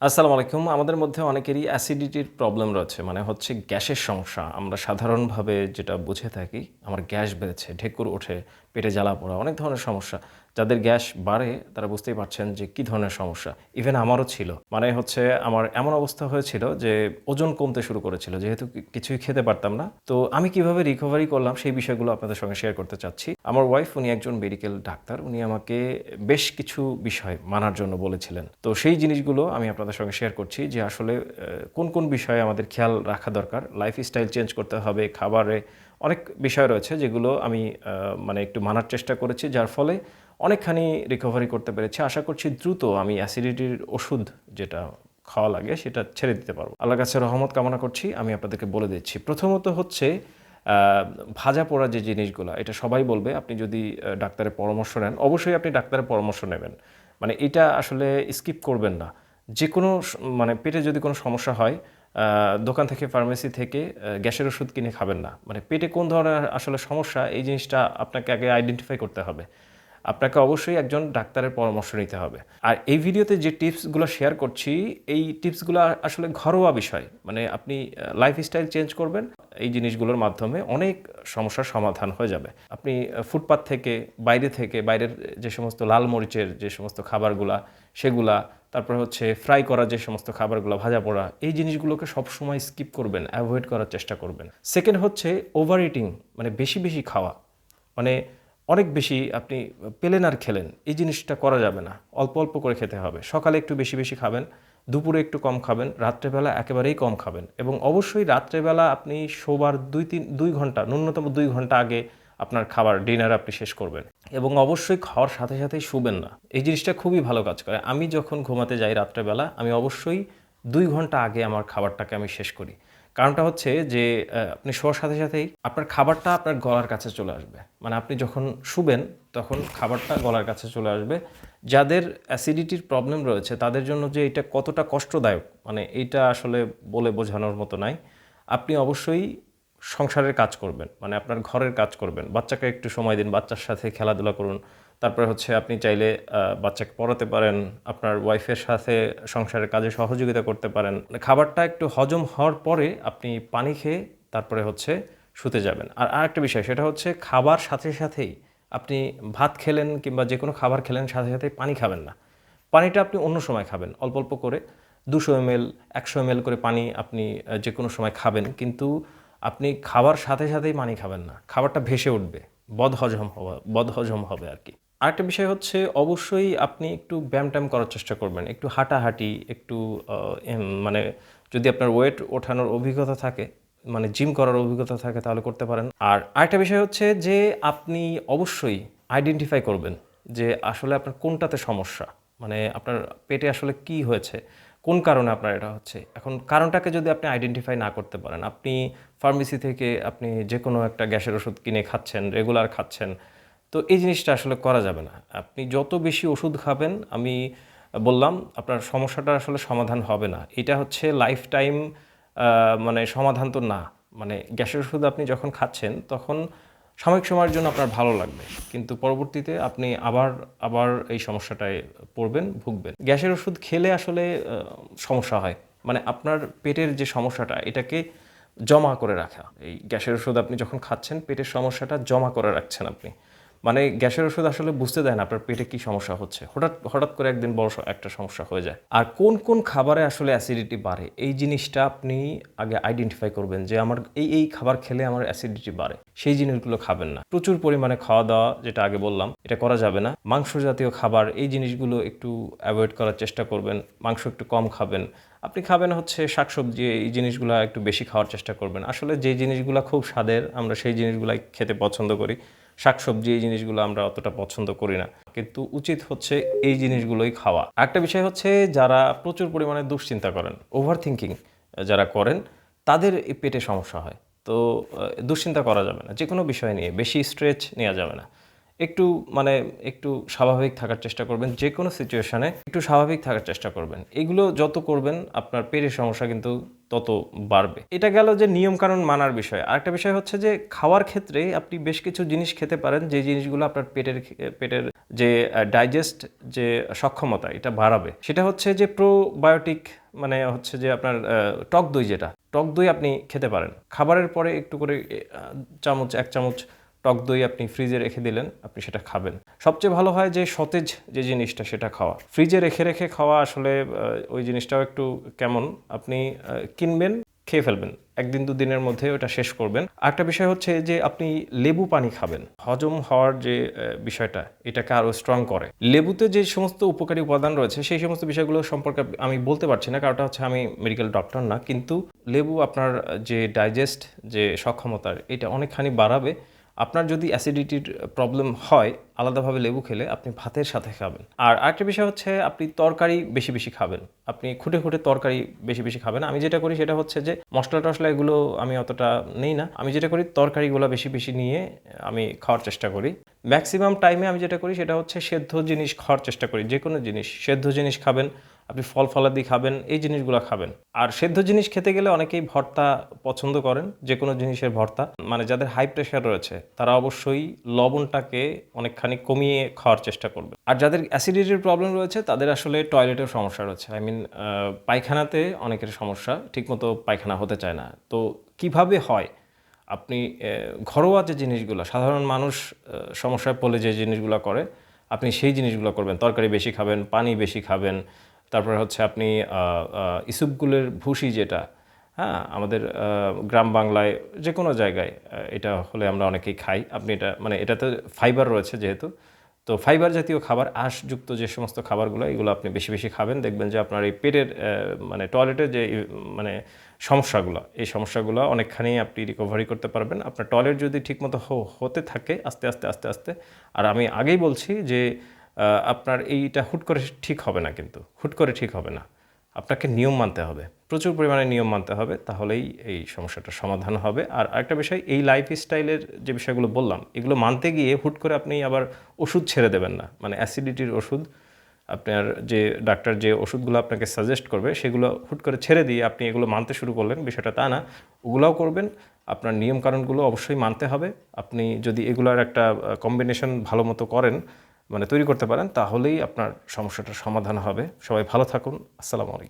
আসসালামু আলাইকুম। আমাদের মধ্যে অনেকেরই অ্যাসিডিটির প্রবলেম রয়েছে। মানে হচ্ছে গ্যাসের সমস্যা। আমরা সাধারণভাবে যেটা বুঝে থাকি, আমার গ্যাস বেড়েছে, ঢেঁকুর ওঠে, পেটে জ্বালা-পোড়া, অনেক ধরনের সমস্যা। যাদের গ্যাস বাড়ে তারা বুঝতেই পারছেন যে কী ধরনের সমস্যা। ইভেন আমারও ছিল। মানে হচ্ছে আমার এমন অবস্থা হয়েছিল যে ওজন কমতে শুরু করেছিল। যেহেতু কিছুই খেতে পারতাম না। তো আমি কিভাবে রিকভারি করলাম সেই বিষয়গুলো আপনাদের সঙ্গে শেয়ার করতে চাচ্ছি। আমার ওয়াইফ উনি একজন মেডিকেল ডাক্তার। উনি আমাকে বেশ কিছু বিষয় মানার জন্য বলেছিলেন। তো সেই জিনিসগুলো আমি আপনাদের সঙ্গে শেয়ার করছি যে আসলে কোন বিষয়ে আমাদের খেয়াল রাখা দরকার। লাইফস্টাইল চেঞ্জ করতে হবে, খাবারে অনেক বিষয় রয়েছে যেগুলো আমি মানে একটু মানার চেষ্টা করেছি, যার ফলে অনেকখানি রিকভারি করতে পেরেছি। আশা করছি দ্রুত আমি অ্যাসিডিটির ওষুধ যেটা খাওয়া লাগে সেটা ছেড়ে দিতে পারবো। আল্লাহর কাছে রহমত কামনা করছি। আমি আপনাদেরকে বলে দিচ্ছি। প্রথমত হচ্ছে আ ভাজা পোড়া যে জিনিসগুলা, এটা সবাই বলবে। আপনি যদি ডাক্তারের পরামর্শ নেন, অবশ্যই আপনি ডাক্তারের পরামর্শ নেবেন। মানে এটা আসলে স্কিপ করবেন না। যেকোনো মানে পেটে যদি কোনো সমস্যা হয়, দোকান থেকে, ফার্মেসি থেকে গ্যাসের ওষুধ কিনে খাবেন না। মানে পেটে কোন ধরনের আসলে সমস্যা, এই জিনিসটা আপনাকে আগে আইডেন্টিফাই করতে হবে। আপনাকে অবশ্যই একজন ডাক্তারের পরামর্শ নিতে হবে। আর এই ভিডিওতে যে টিপসগুলো শেয়ার করছি, এই টিপসগুলো আসলে ঘরোয়া বিষয়। মানে আপনি লাইফস্টাইল চেঞ্জ করবেন, এই জিনিসগুলোর মাধ্যমে অনেক সমস্যার সমাধান হয়ে যাবে। আপনি ফুটপাত থেকে, বাইরের যে সমস্ত লাল মরিচের যে সমস্ত খাবারগুলা, সেগুলা, তারপরে হচ্ছে ফ্রাই করা যে সমস্ত খাবারগুলো, ভাজা পোড়া, এই জিনিসগুলোকে সবসময় স্কিপ করবেন, অ্যাভয়েড করার চেষ্টা করবেন। সেকেন্ড হচ্ছে ওভার ইটিং, মানে বেশি খাওয়া। মানে অনেক বেশি আপনি পেলেন আর খেলেন, এই জিনিসটা করা যাবে না। অল্প করে খেতে হবে। সকালে একটু বেশি খাবেন, দুপুরে একটু কম খাবেন, রাত্রেবেলা একেবারেই কম খাবেন। এবং অবশ্যই রাত্রেবেলা আপনি শোবার ২ ঘন্টা, ন্যূনতম ২ ঘন্টা আগে আপনার খাবার, ডিনার আপনি শেষ করবেন। এবং অবশ্যই খাওয়ার সাথেই শুবেন না। এই জিনিসটা খুবই ভালো কাজ করে। আমি যখন ঘুমাতে যাই রাত্রেবেলা, আমি অবশ্যই ২ ঘন্টা আগে আমার খাবারটাকে আমি শেষ করি। কারণটা হচ্ছে যে আপনি শোয়ার সাথেই আপনার খাবারটা আপনার গলার কাছে চলে আসবে। মানে আপনি যখন শুবেন তখন খাবারটা গলার কাছে চলে আসবে। যাদের অ্যাসিডিটির প্রবলেম রয়েছে তাদের জন্য যে এটা কতটা কষ্টদায়ক, মানে এইটা আসলে বলে বোঝানোর মতো নাই। আপনি অবশ্যই সংসারের কাজ করবেন, মানে আপনার ঘরের কাজ করবেন। বাচ্চাকে একটু সময় দিন, বাচ্চার সাথে খেলাধুলা করুন। তারপরে হচ্ছে আপনি চাইলে বাচ্চাকে পড়াতে পারেন, আপনার ওয়াইফের সাথে সংসারের কাজে সহযোগিতা করতে পারেন। মানে খাবারটা একটু হজম হওয়ার পরে আপনি পানি খেয়ে তারপরে হচ্ছে শুতে যাবেন। আর আরেকটা বিষয়, সেটা হচ্ছে খাবার সাথেই আপনি ভাত খেলেন কিংবা যেকোনো খাবার খেলেন, সাথেই পানি খাবেন না। পানিটা আপনি অন্য সময় খাবেন, অল্প করে ২০০ ml ১০০ ml করে পানি আপনি যেকোনো সময় খাবেন। কিন্তু আপনি খাবার সাথেই পানি খাবেন না। খাবারটা ভেসে উঠবে, বদহজম হবে আরকি। আরেকটা বিষয় হচ্ছে অবশ্যই আপনি একটু ব্যায়াম-ট্যায়াম করার চেষ্টা করবেন। একটু হাঁটাহাঁটি, একটু আ মানে যদি আপনার ওয়েট ওঠানোর অভিজ্ঞতা থাকে, মানে জিম করার অভিজ্ঞতা থাকে তাহলে করতে পারেন। আর আরেকটা বিষয় হচ্ছে যে আপনি অবশ্যই আইডেন্টিফাই করবেন যে আসলে আপনার কোনটাতে সমস্যা। মানে আপনার পেটে আসলে কি হয়েছে? কোন কারণে আপনার এটা হচ্ছে? এখন কারণটাকে যদি আপনি আইডেন্টিফাই না করতে পারেন, আপনি ফার্মেসি থেকে আপনি যেকোনো একটা গ্যাসের ওষুধ কিনে খাচ্ছেন, রেগুলার খাচ্ছেন। তো এই জিনিসটা আসলে করা যাবে না। আপনি যত বেশি ওষুধ খাবেন, আমি বললাম আপনার সমস্যাটার আসলে সমাধান হবে না। এটা হচ্ছে লাইফ টাইম মানে সমাধান তো না। মানে গ্যাসের ওষুধ আপনি যখন খাচ্ছেন তখন সাময়িক সময়ের জন্য আপনার ভালো লাগবে। কিন্তু পরবর্তীতে আপনি আবার এই সমস্যাটায় পড়বেন, ভুগবেন। গ্যাসের ওষুধ খেলে আসলে সমস্যা হয়। মানে আপনার পেটের যে সমস্যাটা এটাকে জমা করে রাখা। এই গ্যাসের ওষুধ আপনি যখন খাচ্ছেন পেটের সমস্যাটা জমা করে রাখছেন আপনি। মানে গ্যাসের ওষুধ আসলে বুঝতে দেয় না আপনার পেটে কি সমস্যা হচ্ছে। হঠাৎ করে একদিন বড় একটা সমস্যা হয়ে যায়। আর কোন খাবারে আসলে অ্যাসিডিটি বাড়ে, এই জিনিসটা আপনি আগে আইডেন্টিফাই করবেন যে আমার এই খাবার খেলে আমার অ্যাসিডিটি বাড়ে। সেই জিনিসগুলো খাবেন না। প্রচুর পরিমাণে খাওয়া-দাওয়া, যেটা আগে বললাম, এটা করা যাবে না। মাংস জাতীয় খাবার, এই জিনিসগুলো একটু এভয়েড করার চেষ্টা করবেন। মাংস একটু কম খাবেন। আপনি খাবেন হচ্ছে শাকসবজি, এই জিনিসগুলো একটু বেশি খাওয়ার চেষ্টা করবেন। আসলে যে জিনিসগুলো খুব স্বাদের আমরা সেই জিনিসগুলাই খেতে পছন্দ করি। শাকসবজি এই জিনিসগুলো আমরা অতটা পছন্দ করি না। কিন্তু উচিত হচ্ছে এই জিনিসগুলোই খাওয়া। আরেকটা বিষয় হচ্ছে যারা প্রচুর পরিমাণে দুশ্চিন্তা করেন, ওভার থিংকিং যারা করেন, তাদের এই পেটে সমস্যা হয়। তো দুশ্চিন্তা করা যাবে না। যেকোনো বিষয় নিয়ে বেশি স্ট্রেস নেওয়া যাবে না। একটু মানে একটু স্বাভাবিক থাকার চেষ্টা করবেন, যে কোনো সিচুয়েশনে একটু স্বাভাবিক থাকার চেষ্টা করবেন। এগুলো যত করবেন আপনার পেটের সমস্যা কিন্তু তত বাড়বে। এটা গেল যে নিয়মকানুন মানার বিষয়। আরেকটা বিষয় হচ্ছে যে খাওয়ার ক্ষেত্রে আপনি বেশ কিছু জিনিস খেতে পারেন যে জিনিসগুলো আপনার পেটের যে ডাইজেস্ট যে সক্ষমতা এটা বাড়াবে। সেটা হচ্ছে যে প্রোবায়োটিক, মানে হচ্ছে যে আপনার টক দই, যেটা টক দই আপনি খেতে পারেন। খাবারের পরে একটু করে এক চামচ টক দই আপনি ফ্রিজে রেখে দিলেন, আপনি সেটা খাবেন। সবচেয়ে ভালো হয় যে সতেজ যে জিনিসটা সেটা খাওয়া। ফ্রিজে রেখে রেখে খাওয়া আসলে ওই জিনিসটাও একটু কেমন। আপনি কিনবেন, খেয়ে ফেলবেন, একদিন দুদিনের মধ্যে ওটা শেষ করবেন। আরেকটা বিষয় হচ্ছে যে আপনি লেবু পানি খাবেন। হজম হওয়ার যে বিষয়টা এটাকে আরও স্ট্রং করে। লেবুতে যে সমস্ত উপকারী উপাদান রয়েছে সেই সমস্ত বিষয়গুলো সম্পর্কে আমি বলতে পারছি না, কারণটা হচ্ছে আমি মেডিকেল ডক্টর না, কিন্তু লেবু আপনার যে ডাইজেস্ট যে সক্ষমতার এটা অনেকখানি বাড়াবে। আপনার যদি অ্যাসিডিটির প্রবলেম হয়, আলাদাভাবে লেবু খেলে আপনি ভাতের সাথে খাবেন। আর আরেকটা বিষয় হচ্ছে আপনি তরকারি বেশি বেশি খাবেন। আপনি খুঁটে খুঁটে তরকারি বেশি বেশি খাবেন। আমি যেটা করি সেটা হচ্ছে যে মশলা টশলা এগুলো আমি অতটা নেই না। আমি যেটা করি তরকারিগুলো বেশি বেশি নিয়ে আমি খাওয়ার চেষ্টা করি। ম্যাক্সিমাম টাইমে আমি যেটা করি সেটা হচ্ছে সেদ্ধ জিনিস খাওয়ার চেষ্টা করি। যে কোনো জিনিস, সেদ্ধ জিনিস খাবেন, আপনি ফল ফলাদি খাবেন, এই জিনিসগুলো খাবেন। আর সেদ্ধ জিনিস খেতে গেলে অনেকেই ভর্তা পছন্দ করেন, যে কোনো জিনিসের ভর্তা। মানে যাদের হাই প্রেশার রয়েছে তারা অবশ্যই লবণটাকে অনেকখানি কমিয়ে খাওয়ার চেষ্টা করবে। আর যাদের অ্যাসিডিটির প্রবলেম রয়েছে তাদের আসলে টয়লেটের সমস্যা রয়েছে। পায়খানাতে অনেকের সমস্যা, ঠিকমতো পায়খানা হতে চায় না। তো কিভাবে হয়, আপনি ঘরোয়া যে জিনিসগুলো সাধারণ মানুষ সমস্যায় পড়লে যে জিনিসগুলো করে আপনি সেই জিনিসগুলো করবেন। তরকারি বেশি খাবেন, পানি বেশি খাবেন। তারপরে হচ্ছে আপনি ইসুপগুলের ভুসি, যেটা হ্যাঁ আমাদের গ্রাম বাংলায় যে কোনো জায়গায় এটা হলে আমরা অনেকেই খাই। আপনি এটা মানে এটাতে ফাইবার রয়েছে যেহেতু, তো ফাইবার জাতীয় খাবার, আঁশযুক্ত যে সমস্ত খাবারগুলো এগুলো আপনি বেশি বেশি খাবেন। দেখবেন যে আপনার এই পেটের মানে টয়লেটের যে মানে সমস্যাগুলো, এই সমস্যাগুলো অনেকখানি আপনি রিকভারি করতে পারবেন। আপনার টয়লেট যদি ঠিকমতো হতে থাকে আস্তে আস্তে আস্তে আস্তে। আর আমি আগেই বলছি যে আপনার এইটা হুট করে ঠিক হবে না, কিন্তু হুট করে ঠিক হবে না। আপনাকে নিয়ম মানতে হবে, প্রচুর পরিমাণে নিয়ম মানতে হবে, তাহলেই এই সমস্যাটার সমাধান হবে। আর আরেকটা বিষয়, এই লাইফস্টাইলের যে বিষয়গুলো বললাম এগুলো মানতে গিয়ে হুট করে আপনি আবার ওষুধ ছেড়ে দেবেন না। মানে অ্যাসিডিটির ওষুধ, আপনার যে ডাক্তার যে ওষুধগুলো আপনাকে সাজেস্ট করবে সেগুলো হুট করে ছেড়ে দিয়ে আপনি এগুলো মানতে শুরু করলেন, বিষয়টা তা না। ওগুলাও করবেন, আপনার নিয়মকানুনগুলো অবশ্যই মানতে হবে। আপনি যদি এগুলোর একটা কম্বিনেশন ভালো মতো করেন, মানে তৈরি করতে পারেন, তাহলেই আপনার সমস্যাটার সমাধান হবে। সবাই ভালো থাকুন। আসসালামু আলাইকুম।